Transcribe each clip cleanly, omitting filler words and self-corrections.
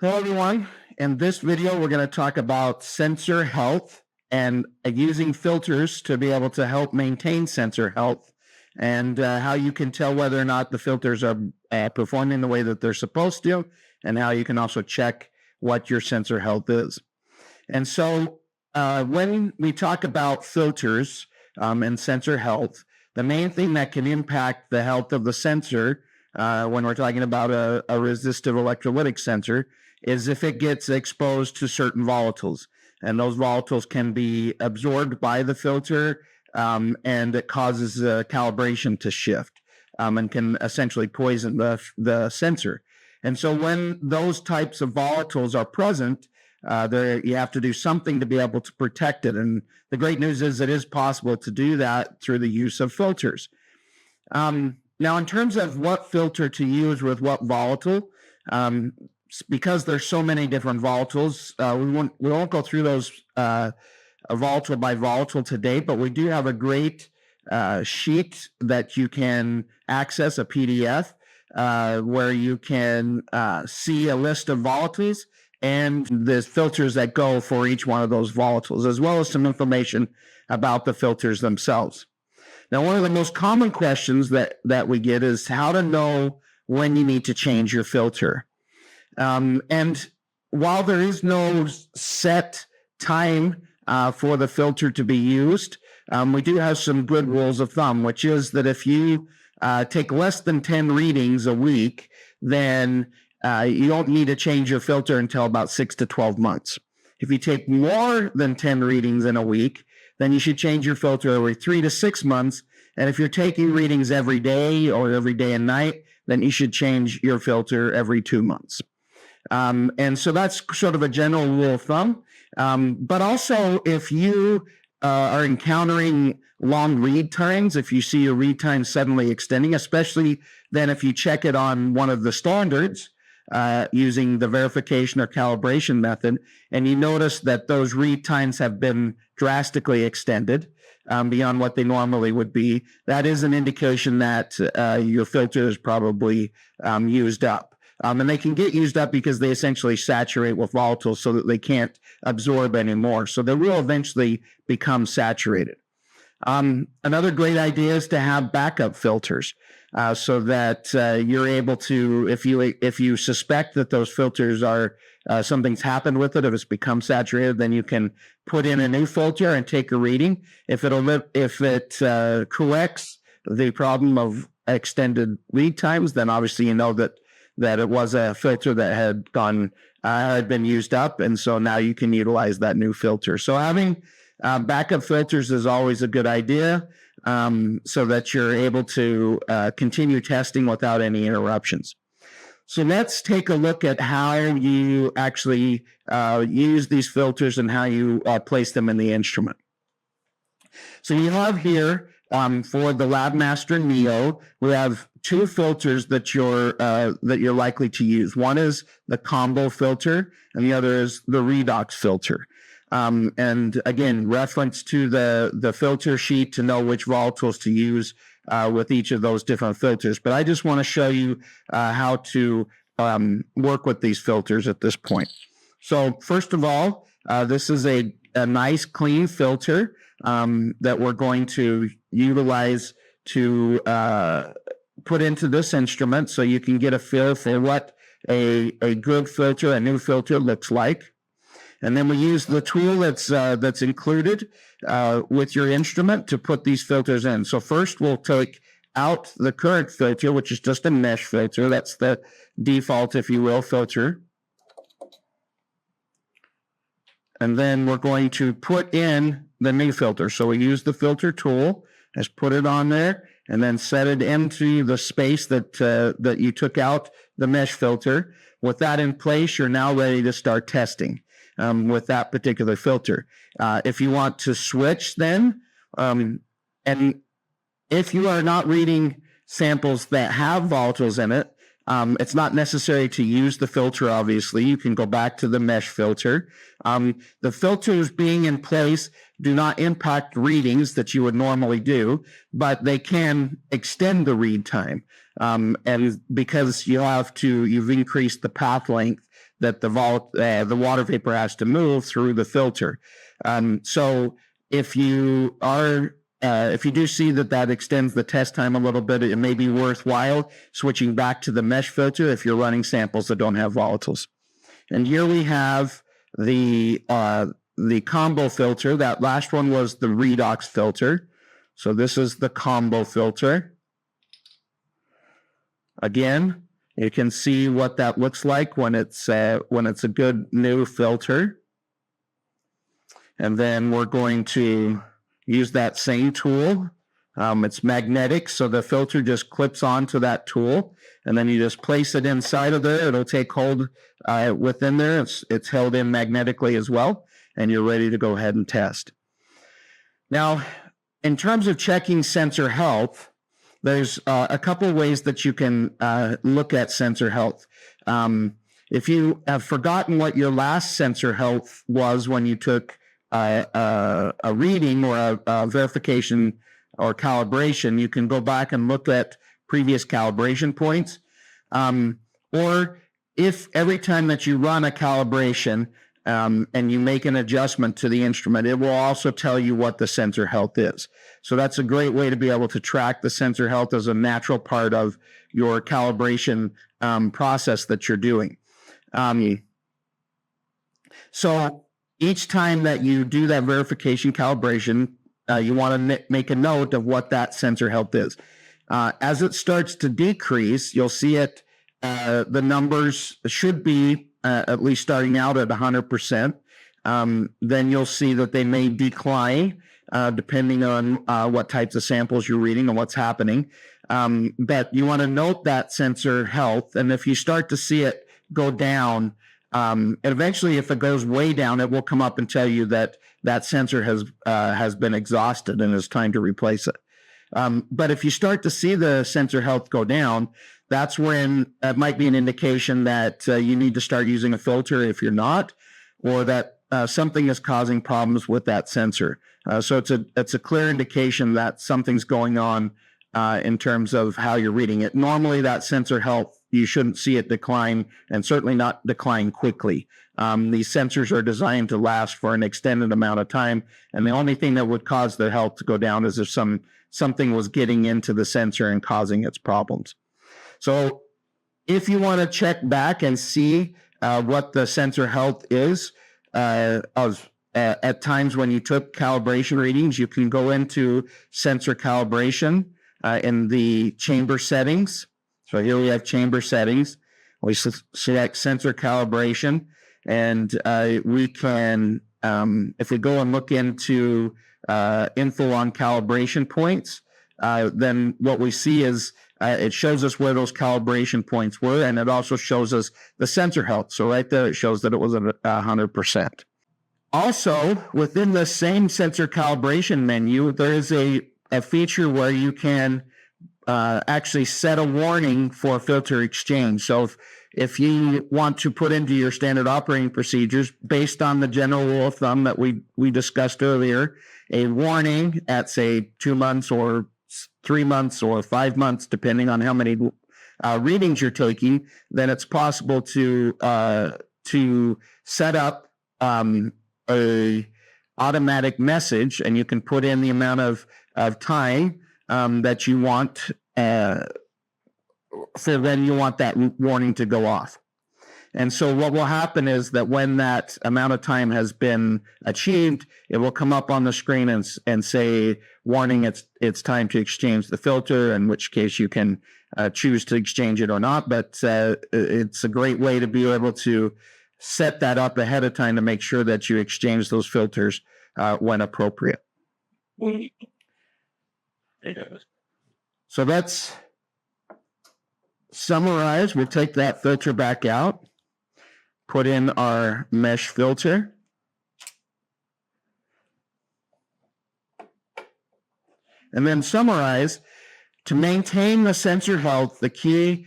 Hello, everyone. In this video, we're going to talk about sensor health and using filters to be able to help maintain sensor health and how you can tell whether or not the filters are performing the way that they're supposed to, and how you can also check what your sensor health is. And so when we talk about filters and sensor health, the main thing that can impact the health of the sensor when we're talking about a resistive electrolytic sensor is if it gets exposed to certain volatiles. And those volatiles can be absorbed by the filter, and it causes the calibration to shift and can essentially poison the sensor. And so when those types of volatiles are present, you have to do something to be able to protect it. And the great news is it is possible to do that through the use of filters. Now, in terms of what filter to use with what volatile, because there's so many different volatiles, we won't go through those volatile by volatile today, but we do have a great sheet that you can access, a PDF, where you can see a list of volatiles and the filters that go for each one of those volatiles, as well as some information about the filters themselves. Now, one of the most common questions that we get is how to know when you need to change your filter. And while there is no set time for the filter to be used, we do have some good rules of thumb, which is that if you take less than 10 readings a week, then you don't need to change your filter until about 6 to 12 months. If you take more than 10 readings in a week, then you should change your filter every 3 to 6 months. And if you're taking readings every day or every day and night, then you should change your filter every 2 months. And so that's sort of a general rule of thumb. But also, if you are encountering long read times, if you see your read time suddenly extending, especially then if you check it on one of the standards, using the verification or calibration method, and you notice that those read times have been drastically extended beyond what they normally would be, that is an indication that your filter is probably used up. And they can get used up because they essentially saturate with volatiles so that they can't absorb anymore. So they will eventually become saturated. Another great idea is to have backup filters so that you're able to, if you suspect that those filters are something's happened with it, if it's become saturated, then you can put in a new filter and take a reading. If it corrects the problem of extended read times, then obviously you know that it was a filter that had been used up, and so now you can utilize that new filter. So having backup filters is always a good idea, so that you're able to continue testing without any interruptions. So let's take a look at how you actually use these filters and how you place them in the instrument. So you have here, for the LabMaster-aw Neo, we have two filters that you're likely to use. One is the combo filter, and the other is the redox filter. And again, reference to the filter sheet to know which volatiles to use with each of those different filters. But I just want to show you how to work with these filters at this point. So first of all, this is a nice clean filter that we're going to utilize to put into this instrument so you can get a feel for what a good filter, a new filter looks like. And then we use the tool that's included with your instrument to put these filters in. So first we'll take out the current filter, which is just a mesh filter. That's the default, if you will, filter. And then we're going to put in the new filter. So we use the filter tool, just put it on there, and then set it into the space that you took out the mesh filter. With that in place, you're now ready to start testing with that particular filter. If you want to switch then, and if you are not reading samples that have volatiles in it, it's not necessary to use the filter, obviously. You can go back to the mesh filter. The filters being in place do not impact readings that you would normally do, but they can extend the read time. And because you've increased the path length, that the water vapor has to move through the filter. So if you do see that extends the test time a little bit, it may be worthwhile switching back to the mesh filter if you're running samples that don't have volatiles. And here we have the combo filter. That last one was the redox filter. So this is the combo filter. Again, you can see what that looks like when it's a good new filter. And then we're going to use that same tool. It's magnetic, so the filter just clips onto that tool, and then you just place it inside of there. It'll take hold within there. It's held in magnetically as well, and you're ready to go ahead and test. Now, in terms of checking sensor health, there's a couple ways that you can look at sensor health. If you have forgotten what your last sensor health was when you took a reading or a verification or calibration, you can go back and look at previous calibration points. Or if every time that you run a calibration and you make an adjustment to the instrument, it will also tell you what the sensor health is. So that's a great way to be able to track the sensor health as a natural part of your calibration process that you're doing. So each time that you do that verification calibration, you want to make a note of what that sensor health is. As it starts to decrease, you'll see it, the numbers should be at least starting out at 100%. Then you'll see that they may decline depending on what types of samples you're reading and what's happening. But you want to note that sensor health, and if you start to see it go down, and eventually if it goes way down, it will come up and tell you that that sensor has been exhausted and it's time to replace it. But if you start to see the sensor health go down, that's when it might be an indication that you need to start using a filter if you're not, or that something is causing problems with that sensor. So it's a clear indication that something's going on in terms of how you're reading it. Normally, that sensor health, you shouldn't see it decline, and certainly not decline quickly. These sensors are designed to last for an extended amount of time, and the only thing that would cause the health to go down is if something was getting into the sensor and causing its problems. So if you want to check back and see what the sensor health is, at times when you took calibration readings, you can go into sensor calibration in the chamber settings. So here we have chamber settings. We select sensor calibration, and we can, if we go and look into info on calibration points, then what we see is it shows us where those calibration points were, and it also shows us the sensor health. So right there, it shows that it was at 100%. Also, within the same sensor calibration menu, there is a feature where you can actually set a warning for filter exchange. So if you want to put into your standard operating procedures, based on the general rule of thumb that we discussed earlier, a warning at, say, 2 months or 3 months or 5 months, depending on how many readings you're taking, then it's possible to set up a automatic message, and you can put in the amount of time that you want. So then you want that warning to go off. And so what will happen is that when that amount of time has been achieved, it will come up on the screen and say, warning, it's time to exchange the filter, in which case you can choose to exchange it or not. But it's a great way to be able to set that up ahead of time to make sure that you exchange those filters when appropriate. So let's summarize. We'll take that filter back out, put in our mesh filter, and then summarize. To maintain the sensor health, the key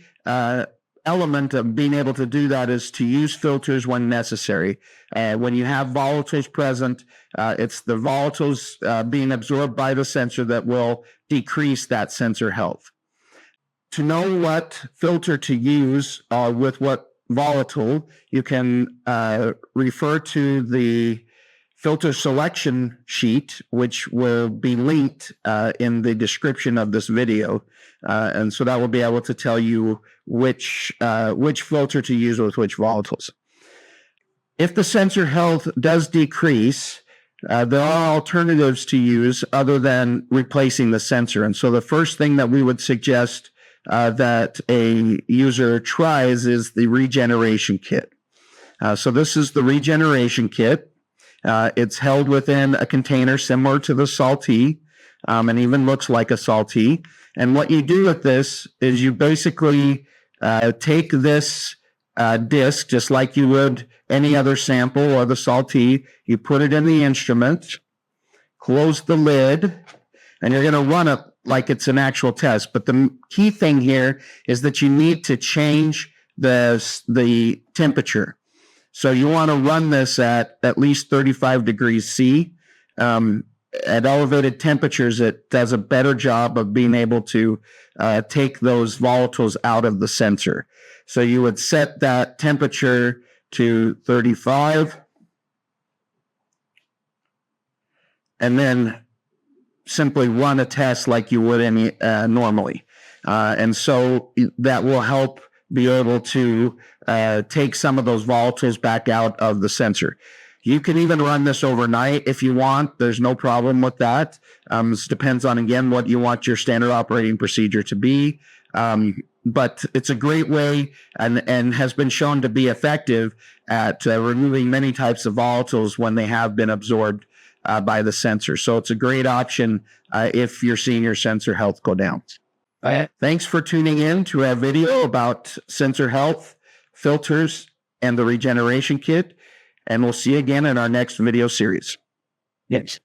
element of being able to do that is to use filters when necessary. When you have volatiles present, it's the volatiles being absorbed by the sensor that will decrease that sensor health. To know what filter to use with what volatile, you can refer to the filter selection sheet, which will be linked in the description of this video. And so that will be able to tell you which filter to use with which volatiles. If the sensor health does decrease, there are alternatives to use other than replacing the sensor. And so the first thing that we would suggest that a user tries is the regeneration kit. So this is the regeneration kit. It's held within a container similar to the Salty, and even looks like a Salty. And what you do with this is you basically take this disc, just like you would any other sample or the Salty. You put it in the instrument, close the lid, and you're going to run it like it's an actual test. But the key thing here is that you need to change the temperature. So you want to run this at least 35 degrees C. At elevated temperatures, it does a better job of being able to take those volatiles out of the sensor. So you would set that temperature to 35, and then simply run a test like you would any normally. And so that will help be able to take some of those volatiles back out of the sensor. You can even run this overnight if you want. There's no problem with that. This depends on, again, what you want your standard operating procedure to be. But it's a great way and has been shown to be effective at removing many types of volatiles when they have been absorbed by the sensor. So it's a great option if you're seeing your sensor health go down. Thanks for tuning in to our video about sensor health, filters, and the regeneration kit. And we'll see you again in our next video series. Yes.